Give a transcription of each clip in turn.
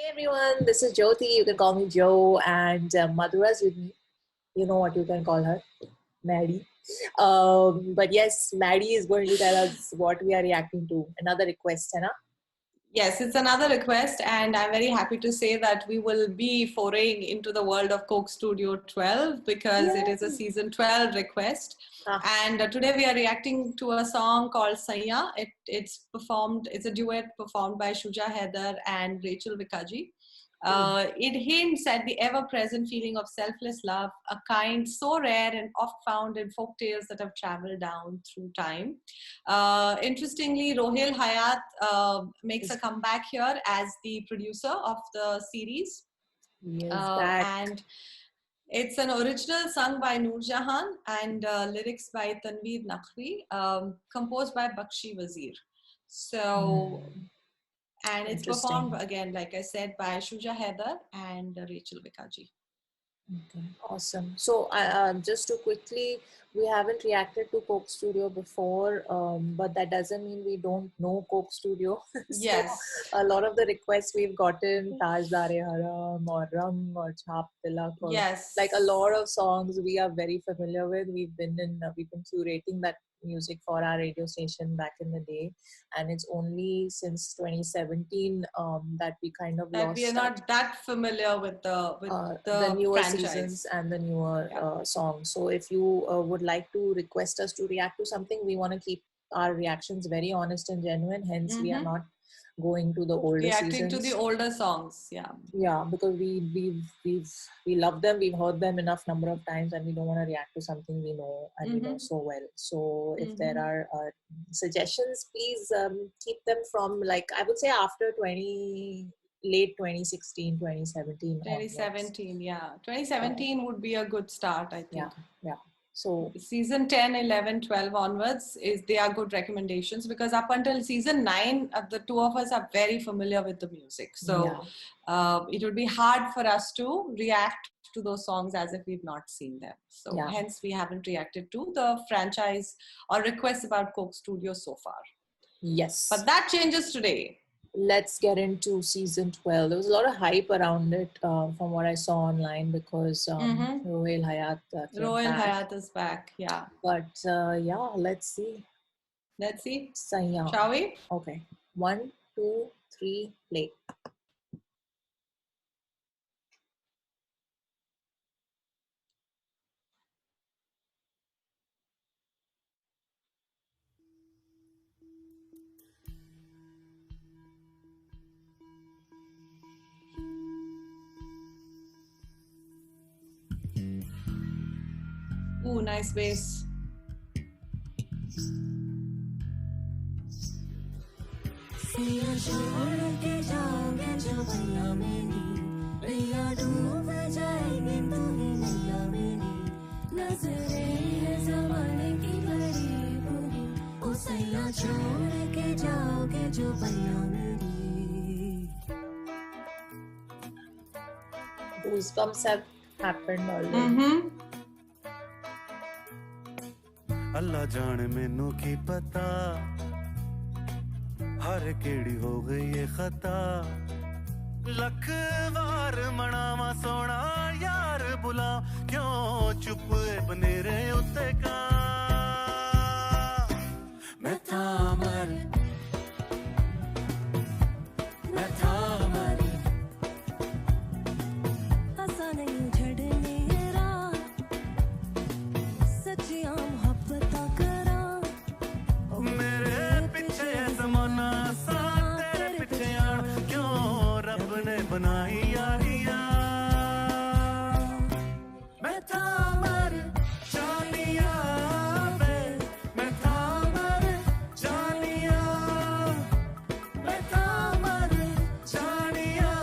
everyone, this is Jyoti. You can call me Joe, and Madhura's with me. You know what you can call her, Maddie. But yes, Maddie is going to tell us what we are reacting to. Another request, है ना? Yes, it's another request, and I'm very happy to say that we will be foraying into the world of Coke Studio 12 because it is a season 12 request. And today we are reacting to a song called Saiya. It's a duet performed by Shuja Haider and Rachel Vikaji. It hints at the ever-present feeling of selfless love, a kind so rare and oft found in folk tales that have traveled down through time. Interestingly, Rohil Hayat makes a comeback here as the producer of the series. And it's an original sung by Noor Jahan and lyrics by Tanveer Naqvi, composed by Bakshi Wazir. And it's performed again, like I said, by Shuja Haider and Rachel Vikaji. Okay, awesome. So just to quickly, we haven't reacted to Coke Studio before, but that doesn't mean we don't know Coke Studio. Yes. A lot of the requests we've gotten, Tajdare Haram or Rang or Chhap Tilak, or like a lot of songs we are very familiar with. We've been curating that music for our radio station back in the day, and it's only since 2017 that we kind of we are not that familiar with the newer franchise. Seasons and the newer songs. So if you would like to request us to react to something, we want to keep our reactions very honest and genuine, hence we are not going to the older reacting seasons. To the older songs. Yeah, because we love them, we've heard them enough number of times, and we don't want to react to something we know and we know so well. So if there are suggestions, please keep them from, like, I would say after late 2016, 2017 2017 onwards. 2017 would be a good start, I think. Yeah. So season 10, 11, 12 onwards they are good recommendations, because up until season 9 the two of us are very familiar with the music, so it would be hard for us to react to those songs as if we've not seen them. So hence we haven't reacted to the franchise or requests about Coke Studio so far. Yes, but that changes today. Let's get into season 12. There was a lot of hype around it from what I saw online, because Rohil Hayat Hayat is back, But let's see. Saiya. Shall we? Okay. 1, 2, 3, play. Ooh, nice bass. Goosebumps have happened already. अल्लाह जाने मैनू की पता हर केड़ी हो गई ये खता लख वार मनावा सोना यार बुला क्यों चुप बनेरे उत्ते का मैं था मर बनाई यारियां मैं था मर जानिया मैं था मर जानिया मैं था मर जानिया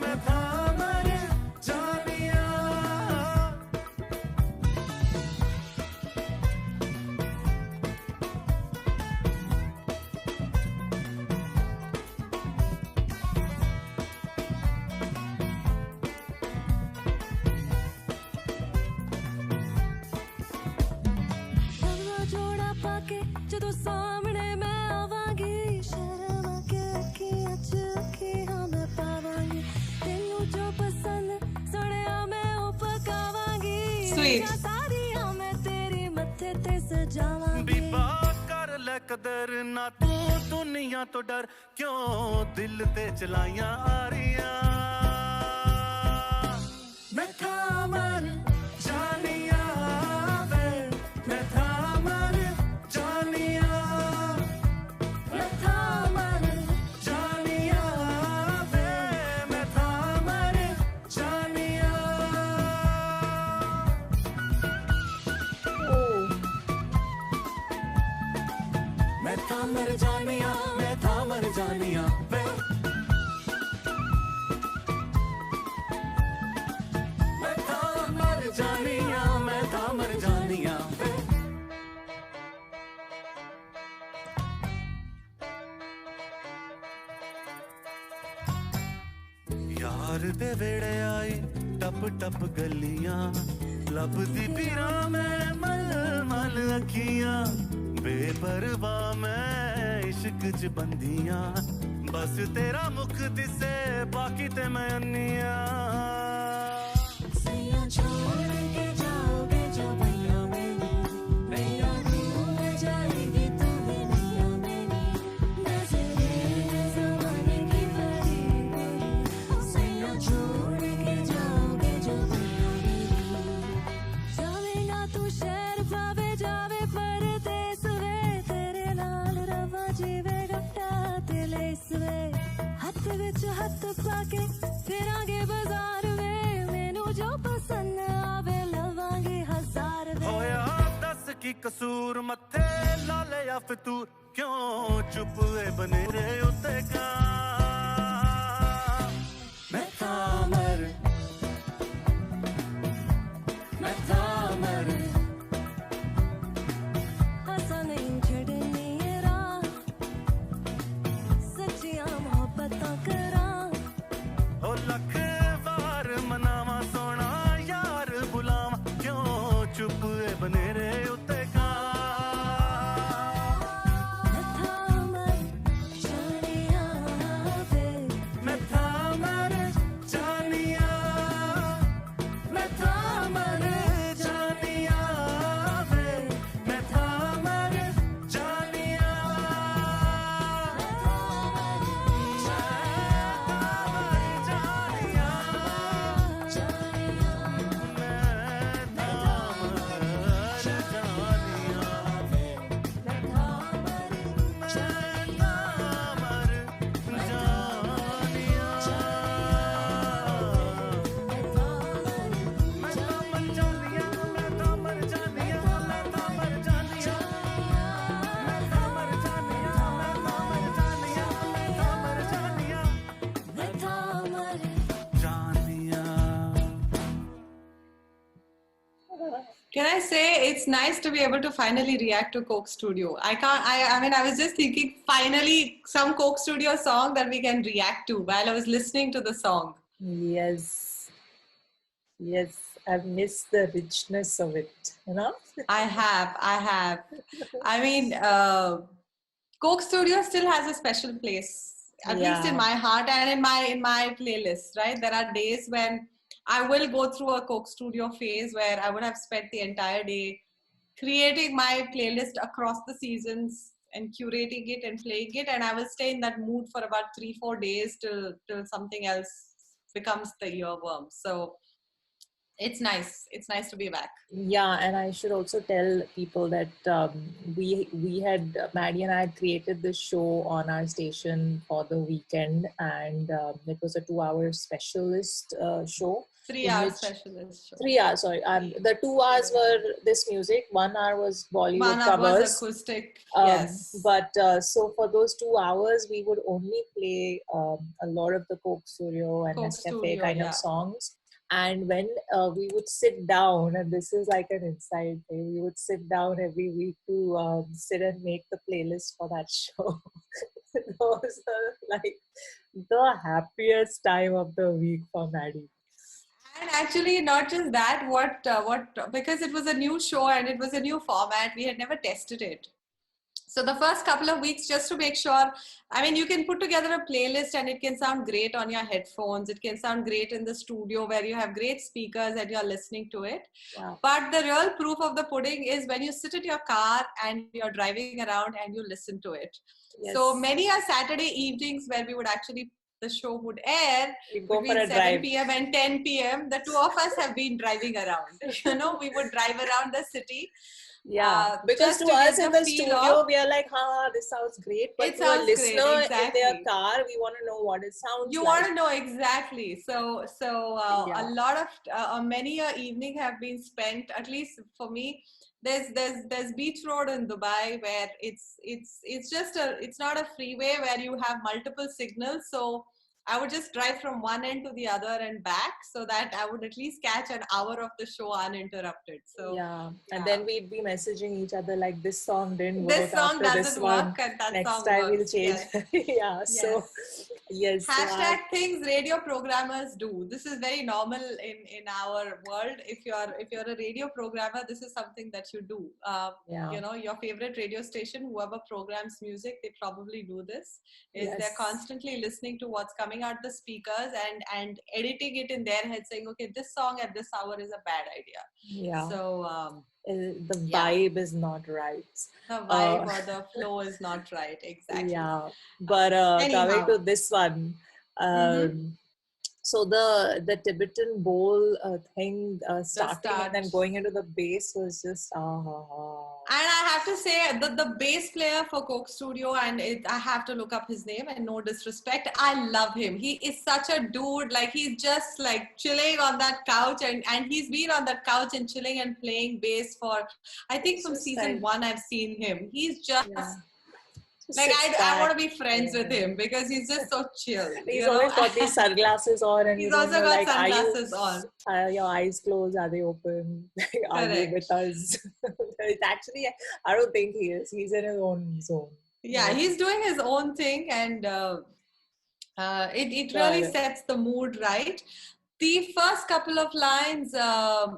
मैं था मर जानिया sweet. बीबा कर ले कदर ना तू दुनिया तो डर क्यों दिल ते चलाइयां आरियां मैं थामर जानिया वे मैं थामर जानिया मैं थामर जानिया वे मैं थामर जानिया मैं थामर जानिया मैं थामर जानिया वे मैं थामर जानिया मैं थामर जानिया वे यार दे वेड़े आई टप टप गलियां लभदी पीरा मैं मल मल अखियां बेपरवाह मैं इश्क च बंदियां बस तेरा मुख दिसे बाकी ते मैं अन्नियां सैया छोड़ के जाओगे जो भैया मेरी भैया भूल जाएगी तुम्हें नैया मेरी नजरे ज़माने की बड़ी बड़ी सैया छोड़ के जाओगे जो भैया मेरी जावेगा तू शहर पावे जावे परदेस वे तेरे नाल रवा जीवे गट्टा ते लेस वे हत्थ विच हत्थ पाके फिरांगे बाजार वे मैनू जो पसंद आवे लवांगे हजार वे होया दस की कसूर मथे लाले या फितूर क्यों चुप है बने रे उते का मैं थामर हसा नहीं छड़नी ये राह सच्चियां मोहब्बतां करां ओ लख वार मनावा सोना यार बुलावा क्यों चुप है बने रे उते का मैं थामर जानिया वे मैं थामर जानिया मैं थामर जानिया वे मैं थामर जानिया Can I say it's nice to be able to finally react to Coke Studio? I mean, I was just thinking finally some Coke Studio song that we can react to while I was listening to the song. Yes. Yes. I've missed the richness of it, you know? I have. I mean, Coke Studio still has a special place, at least in my heart and in my playlist, right? There are days when I will go through a Coke Studio phase where I would have spent the entire day creating my playlist across the seasons and curating it and playing it, and I will stay in that mood for about 3-4 days till something else becomes the earworm. So it's nice to be back. Yeah, and I should also tell people that we had Maddie and I had created this show on our station for the weekend, and it was a 2-hour specialist show. 3-hour specialist show. 3 hours, sorry. The 2 hours were this music. 1 hour was Bollywood covers. 1 hour was acoustic. Yes. But so for those 2 hours, we would only play a lot of the Coke Studio and Nescafe kind of songs. And when we would sit down, and this is like an inside thing, we would sit down every week to sit and make the playlist for that show. Those are like the happiest time of the week for Maddie. And actually, not just that, because it was a new show and it was a new format, we had never tested it. So the first couple of weeks, just to make sure, I mean, you can put together a playlist and it can sound great on your headphones. It can sound great in the studio where you have great speakers and you're listening to it. Wow. But the real proof of the pudding is when you sit in your car and you're driving around and you listen to it. Yes. So many are Saturday evenings where we would actually, the show would air go between for a 7 drive. p.m. and 10 p.m. The two of us have been driving around. You know, we would drive around the city. Yeah, because just to to get us in the the feel studio, of- we are like, this sounds great. But It to a sounds great, listener in their exactly. car, we want to know what it sounds You like. want to know exactly. So Yeah. a lot of many a evening have been spent, at least for me. There's Beach Road in Dubai where it's not a freeway where you have multiple signals. So I would just drive from one end to the other and back so that I would at least catch an hour of the show uninterrupted. So yeah. And then we'd be messaging each other like, this song didn't work. This song after doesn't this one. work and that Next song time we'll works. change. Yes. Yeah. So yes. Hashtag things radio programmers do. This is very normal in our world. If you're a radio programmer, this is something that you do. You know, your favorite radio station, whoever programs music, they probably do this. They're constantly listening to what's coming out the speakers and editing it in their head, saying, okay, this song at this hour is a bad idea. Yeah. So the vibe is not right. The vibe or the flow is not right. Exactly. Yeah. But coming to this one, so the Tibetan bowl thing starting and then going into the bass was just And I have to say the bass player for Coke Studio, and I have to look up his name, and no disrespect, I love him. He is such a dude. Like, he's just like chilling on that couch, and he's been on that couch and chilling and playing bass for, I think from season 1 I've seen him. He's just like, I want to be friends with him because he's just so chill. He's always got these sunglasses on, and he's also got like, sunglasses on. Are your eyes closed? Are they open? Are you with us? It's actually, I don't think he is. He's in his own zone. Yeah, he's doing his own thing, and it really sets the mood right. The first couple of lines,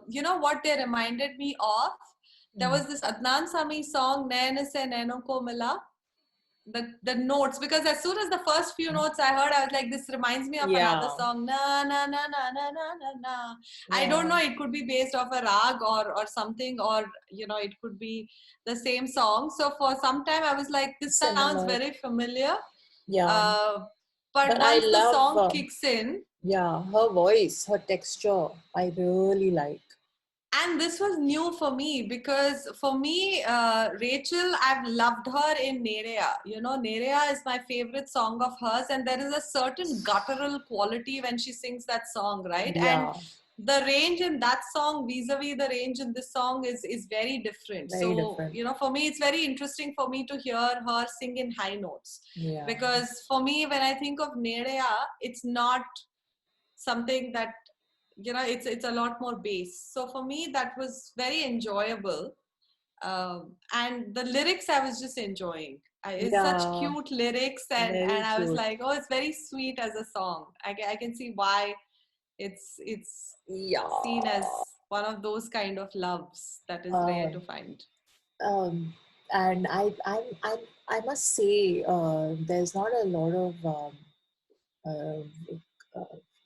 you know what they reminded me of? There was this Adnan Sami song, Nain Se Nainon Ko Mila. The notes, because as soon as the first few notes I heard, I was like, this reminds me of another song, na na na na na na na na. I don't know, it could be based off a rag or something, or you know, it could be the same song. So for some time I was like, this sounds very familiar. But once the song kicks in, her voice, her texture, I really like. And this was new for me because for me, Rachel, I've loved her in Nerea. You know, Nerea is my favorite song of hers, and there is a certain guttural quality when she sings that song, right? Yeah. And the range in that song vis-a-vis the range in this song is very different. Very different. You know, for me, it's very interesting for me to hear her sing in high notes. Yeah. Because for me, when I think of Nerea, it's not something that, you know, it's a lot more bass. So for me, that was very enjoyable. And the lyrics I was just enjoying. It's such cute lyrics, and I was like, oh, it's very sweet as a song. I can see why it's seen as one of those kind of loves that is rare to find. And I must say, there's not a lot of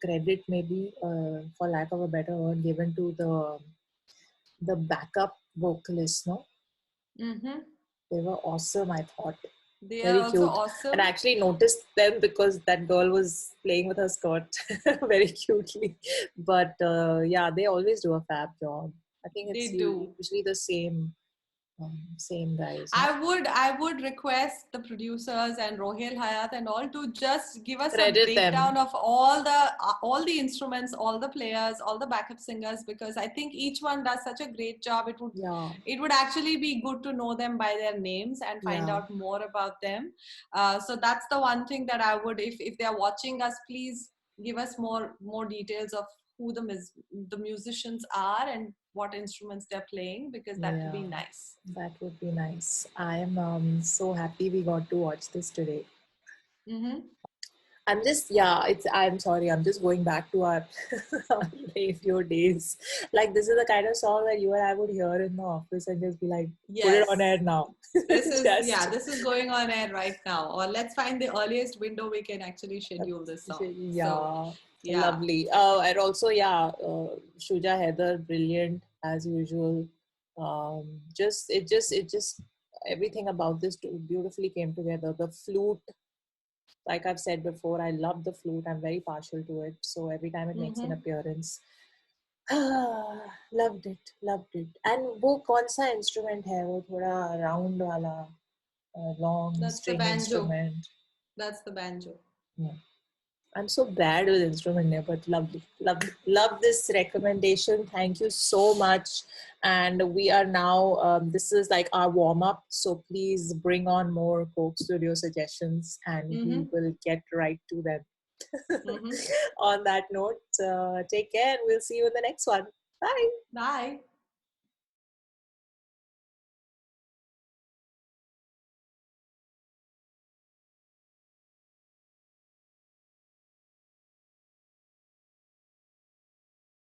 credit, maybe for lack of a better word, given to the backup vocalists. No, they were awesome. I thought they very are also cute. awesome. And I actually noticed them because that girl was playing with her skirt very cutely. But yeah, they always do a fab job. I think it's usually the same guys. No? I would request the producers and Rohel Hayat and all to just give us Credit a breakdown of all the instruments, all the players, all the backup singers, because I think each one does such a great job. It would actually be good to know them by their names and find out more about them. So that's the one thing that I would, if they're watching us, please give us more details of who the musicians are and what instruments they're playing, because that would be nice. That would be nice. I am so happy we got to watch this today. I'm sorry, I'm just going back to our, our radio days. Like, this is the kind of song that you and I would hear in the office and just be like, put it on air now. This is going on air right now. Or let's find the earliest window we can actually schedule this song. Yeah, So, lovely. And also, Shuja Heather, brilliant as usual. It just everything about this beautifully came together. The flute, like I've said before, I love the flute. I'm very partial to it. So every time it makes an appearance, loved it. And वो कौन सा instrument है? वो थोड़ा round वाला, long that's string the banjo. instrument. That's the banjo. Yeah. I'm so bad with instrument here, but love this recommendation. Thank you so much. And we are now, this is like our warm up. So please bring on more Coke Studio suggestions and we will get right to them. On that note, take care and we'll see you in the next one. Bye. Bye.